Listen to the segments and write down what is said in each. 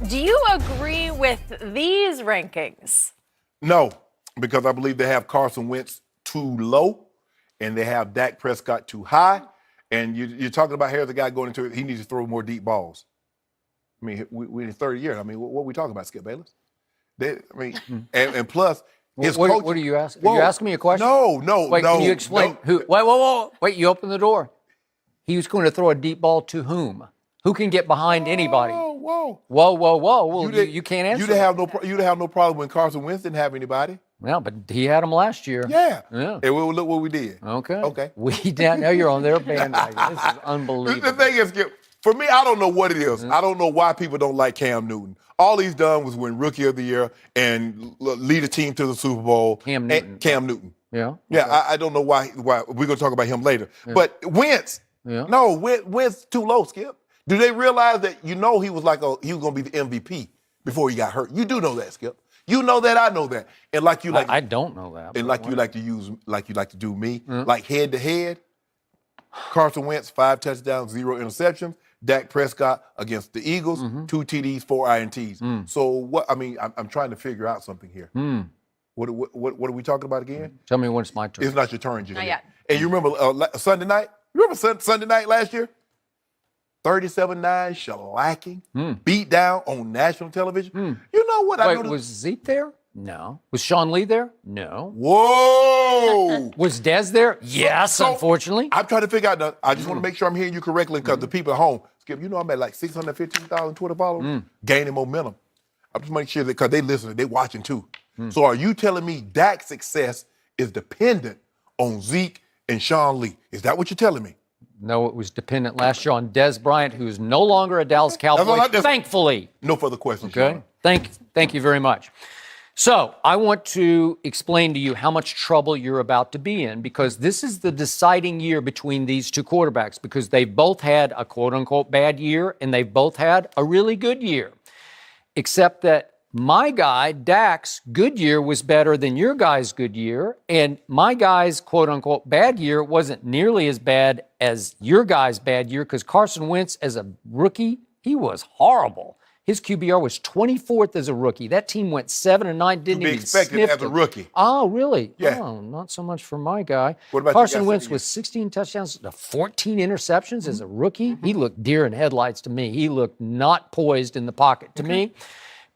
Do you agree with these rankings? No, because I believe they have Carson Wentz too low and they have Dak Prescott too high. And you're talking about here's the guy going into it, he needs to throw more deep balls. I mean, we're in the third year. I mean, what are we talking about, Skip Bayless? And plus, his coach. What are you asking? Are you asking me a question? No. Wait, can you explain who? Wait, you open the door. He was going to throw a deep ball to whom? Who can get behind anybody? Whoa. Well, you can't answer. You'd have no problem when Carson Wentz didn't have anybody. Well, but he had him last year. Yeah. And look what we did. Okay. Now you're on their bandwagon. This is unbelievable. The thing is, Skip, for me, I don't know what it is. I don't know why people don't like Cam Newton. All he's done was win Rookie of the Year and lead a team to the Super Bowl. Cam Newton. Yeah. Yeah, I don't know why. We're going to talk about him later. Yeah. But Wentz, Wentz too low, Skip. Do they realize that he was he was going to be the MVP before he got hurt? You do know that, Skip. You know that, I know that. And I don't know that. And you like to do me, like head to head. Carson Wentz, 5 touchdowns, 0 interceptions. Dak Prescott against the Eagles, 2 TDs, 4 INTs. So what? I mean, I'm trying to figure out something here. What are we talking about again? Tell me when it's my turn. It's not your turn, Jimmy. Not yet. And you remember Sunday night? Sunday night last year? 37-9, shellacking, beat down on national television. You know what? Wait, was Zeke there? No. Was Sean Lee there? No. Whoa! Was Dez there? Yes, unfortunately. I'm trying to figure out. I just want to make sure I'm hearing you correctly because the people at home, Skip, I'm at like 615,000 Twitter followers, gaining momentum. I'm just making sure that because they listening, they watching too. So are you telling me Dak's success is dependent on Zeke and Sean Lee? Is that what you're telling me? No, it was dependent last year on Dez Bryant, who's no longer a Dallas Cowboy, thankfully. No further questions. Okay. Thank you very much. So I want to explain to you how much trouble you're about to be in because this is the deciding year between these two quarterbacks because they've both had a quote-unquote bad year and they've both had a really good year, except that my guy, Dak's good year was better than your guy's good year, and my guy's quote-unquote bad year wasn't nearly as bad as your guy's bad year because Carson Wentz, as a rookie, he was horrible. His QBR was 24th as a rookie. That team went 7-9, didn't even expected sniff as a rookie. Oh, really? Yeah. Oh, not so much for my guy. What about Carson Wentz with 16 touchdowns, 14 interceptions as a rookie. He looked deer in headlights to me. He looked not poised in the pocket to me.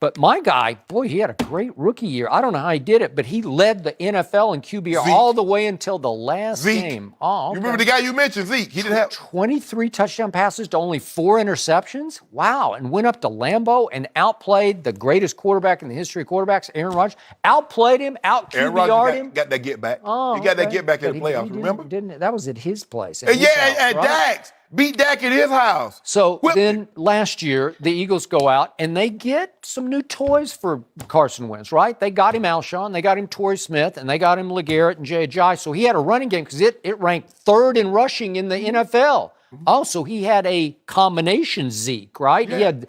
But my guy, boy, he had a great rookie year. I don't know how he did it, but he led the NFL in QBR all the way until the last game. Oh, okay. You remember the guy you mentioned, Zeke? He didn't have 23 touchdown passes to only 4 interceptions. Wow. And went up to Lambeau and outplayed the greatest quarterback in the history of quarterbacks, Aaron Rodgers. Outplayed him, out-QBR'd him. Got that get back. Oh, he got that get back in the playoffs, remember? That was at his place. At Dak's. Beat Dak at his house. So then last year, the Eagles go out and they get some new toys for Carson Wentz, right? They got him Alshon, they got him Torrey Smith, and they got him LeGarrette and Jay Ajayi. So he had a running game because it ranked 3rd in rushing in the NFL. Also, he had a combination Zeke, right? Yeah. He had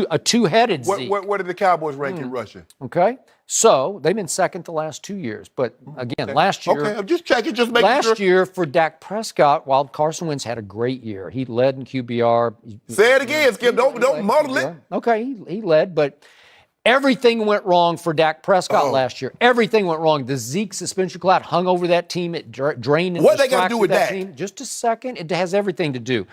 a two-headed Zeke. What did the Cowboys rank in rushing? Okay. So they've been second the last 2 years. But again, last year. Okay, I'm just checking, just making sure. Last year for Dak Prescott, while Carson Wentz had a great year. He led in QBR. Say it again, Skip. Don't muddle it. Okay, he led, but everything went wrong for Dak Prescott last year. Everything went wrong. The Zeke suspension cloud hung over that team. It drained and what they got to do with that team. Just a second. It has everything to do.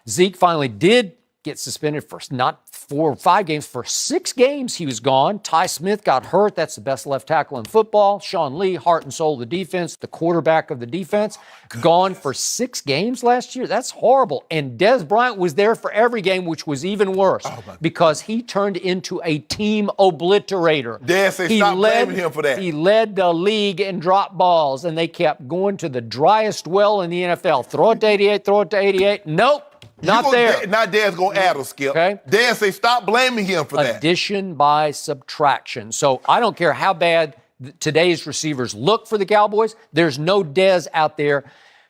Zeke finally did get suspended for not 4 or 5 games. For 6 games, he was gone. Ty Smith got hurt. That's the best left tackle in football. Sean Lee, heart and soul of the defense, the quarterback of the defense, gone for 6 games last year. That's horrible. And Dez Bryant was there for every game, which was even worse because he turned into a team obliterator. Stop blaming him for that. He led the league in drop balls, and they kept going to the driest well in the NFL. Throw it to 88, throw it to 88. Nope. Not there. Now Dad's going to add a Skip. Okay. Dad say stop blaming him for that. Addition by subtraction. So I don't care how bad today's receivers look for the Cowboys. There's no Dez out there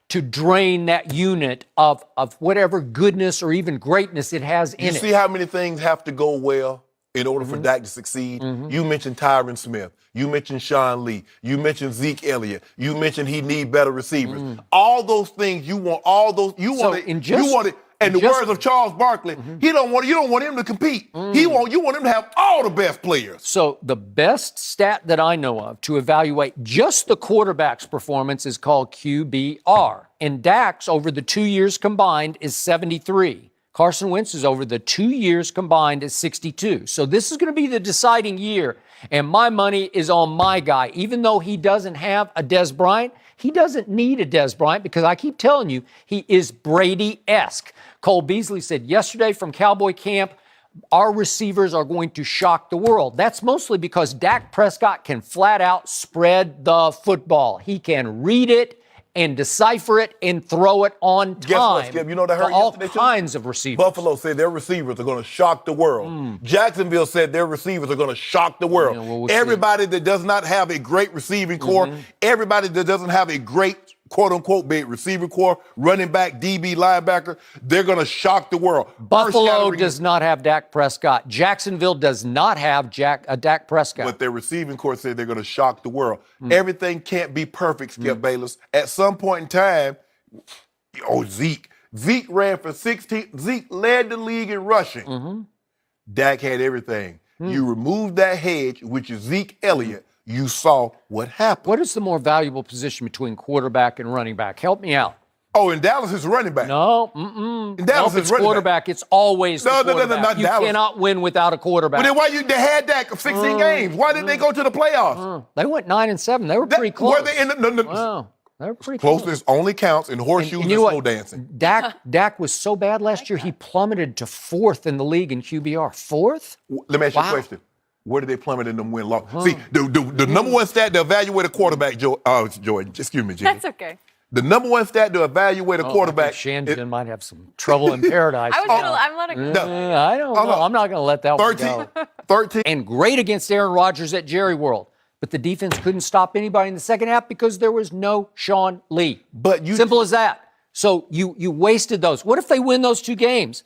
to drain that unit of whatever goodness or even greatness it has in it. You see how many things have to go well in order for Dak to succeed? You mentioned Tyron Smith. You mentioned Sean Lee. You mentioned Zeke Elliott. You mentioned he need better receivers. All those things you want. All those you want it. And the words of Charles Barkley, you don't want him to compete. You want him to have all the best players. So the best stat that I know of to evaluate just the quarterback's performance is called QBR. And Dak's over the 2 years combined is 73. Carson Wentz's over the 2 years combined is 62. So this is going to be the deciding year. And my money is on my guy. Even though he doesn't have a Des Bryant, he doesn't need a Des Bryant because I keep telling you, he is Brady-esque. Cole Beasley said yesterday from Cowboy camp, our receivers are going to shock the world. That's mostly because Dak Prescott can flat out spread the football. He can read it and decipher it and throw it on time. Guess what, Skip? You know what I heard all yesterday, too? kinds of receivers. Buffalo said their receivers are going to shock the world. Jacksonville said their receivers are going to shock the world. Yeah, well, we'll everybody that does not have a great receiving core, everybody that doesn't have a great quote-unquote big receiving core, running back, DB, linebacker, they're going to shock the world. Buffalo does not have Dak Prescott. Jacksonville does not have Dak Prescott. But their receiving core said they're going to shock the world. Everything can't be perfect, Skip Bayless. At some point in time, Zeke ran for 16. Zeke led the league in rushing. Dak had everything. You removed that hedge, which is Zeke Elliott. You saw what happened. What is the more valuable position between quarterback and running back? Help me out. Oh, in Dallas, it's running back. No, In Dallas, it's quarterback. It's always the quarterback. not You Dallas. cannot win without a quarterback. But then they had Dak 16 games? Why didn't they go to the playoffs? They went 9-7. They were pretty close. Were they in the Wow, they were pretty close. closeness only counts in horseshoes and you know slow what? dancing. Dak was so bad last year, he plummeted to 4th in the league in QBR. 4th? Let me ask you a question. Where did they plummet in them win loss? See, the number one stat to evaluate a quarterback, Jordan, excuse me, Jimmy. That's okay. The number one stat to evaluate a quarterback. Shannon might have some trouble in paradise. I'm letting I don't know. I'm not going to let that one 13, go. 13. And great against Aaron Rodgers at Jerry World. But the defense couldn't stop anybody in the second half because there was no Sean Lee. Simple as that. So you wasted those. What if they win those 2 games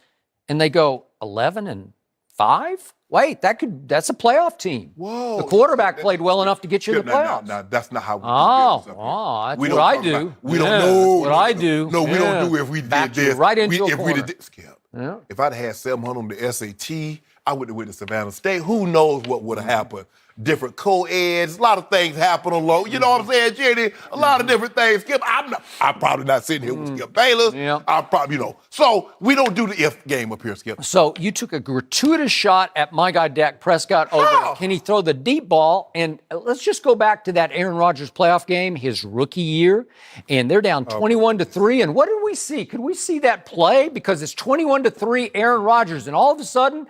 and they go 11-5? Wait, that's a playoff team. Whoa. The quarterback played well enough to get you to the playoffs. No, that's not how we Oh, do this. that's We what don't I talk do. about- we Yeah, don't know. What I do. No, we Yeah. don't do if we Backed did you this. right into a if we corner. did Skip. Yeah. If I'd had 700 on the SAT, I would have went to Savannah State. Who knows what would have happened? Different co-eds, a lot of things happen on low. You know what I'm saying, Jenny? A lot of different things. Skip, I'm probably not sitting here with Skip Bayless. Yeah. I'm probably, So we don't do the if game up here, Skip. So you took a gratuitous shot at my guy Dak Prescott over. How? Can he throw the deep ball? And let's just go back to that Aaron Rodgers playoff game, his rookie year, and they're down 21-3. And what did we see? Could we see that play? Because it's 21-3, Aaron Rodgers, and all of a sudden,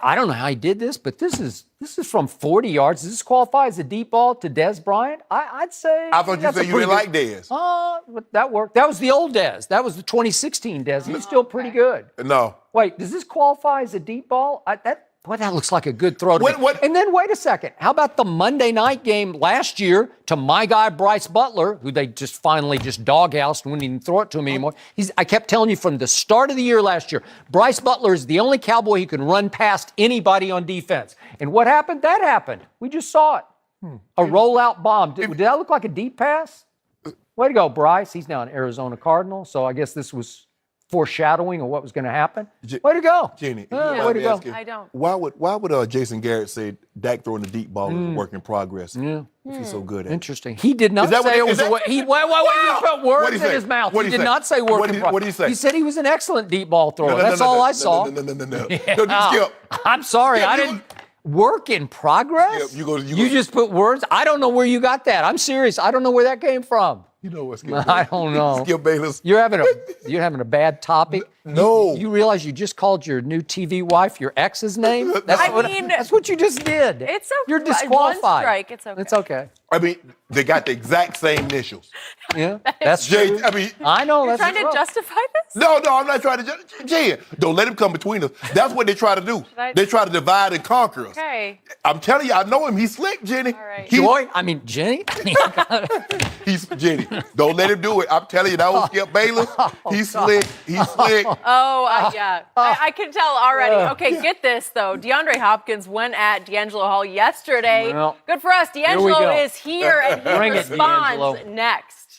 I don't know how he did this, but this is from 40 yards. Does this qualify as a deep ball to Des Bryant? I'd say. I thought you that's said a you pretty didn't good- like Dez. But that worked. That was the old Dez. That was the 2016 Dez. He's still pretty good. No. Wait, does this qualify as a deep ball? That looks like a good throw to me. What? And then wait a second. How about the Monday night game last year to my guy Bryce Butler, who they just finally doghoused and wouldn't even throw it to him anymore? I kept telling you from the start of the year last year, Bryce Butler is the only Cowboy who can run past anybody on defense. And what happened? That happened. We just saw it. A rollout bomb. Did that look like a deep pass? Way to go, Bryce. He's now an Arizona Cardinal, so I guess this was foreshadowing of what was going to happen. Way to go. Jenny, way to go. I don't. Why would Jason Garrett say Dak throwing the deep ball is a work in progress? If he's so good at it. Interesting. He did not Is that what say it- it was is that- a way. You put words What'd he in say? his mouth. What'd He he did say? not say work What'd in he- progress. what'd he say? He said he was an excellent deep ball thrower. That's all I saw. No. Yeah. Skip. I'm sorry. Skip, I didn't. Work in progress? Skip, you You just put words? I don't know where you got that. I'm serious. I don't know where that came from. You know what, Skip? I don't know. Skip Bayless. You're having a bad topic. No. You realize you just called your new TV wife your ex's name? That's what you just did. It's okay. You're disqualified. One strike. It's okay. It's okay. I mean, they got the exact same initials. Yeah, that's Jay, true. I mean, I know. You're That's trying to justify this? no, I'm not trying to. Jay, don't let him come between us. That's what they try to do. They try to divide and conquer us. Okay. I'm telling you, I know him. He's slick, Jenny. All right. Jenny? He's Jenny. Don't let him do it. I'm telling you, that was Skip Bayless. He's slick. He's slick. Yeah. I can tell already. Okay, get this, though. DeAndre Hopkins went at D'Angelo Hall yesterday. Well, good for us. we D'Angelo go. is here, and he Bring it, responds D'Angelo. next.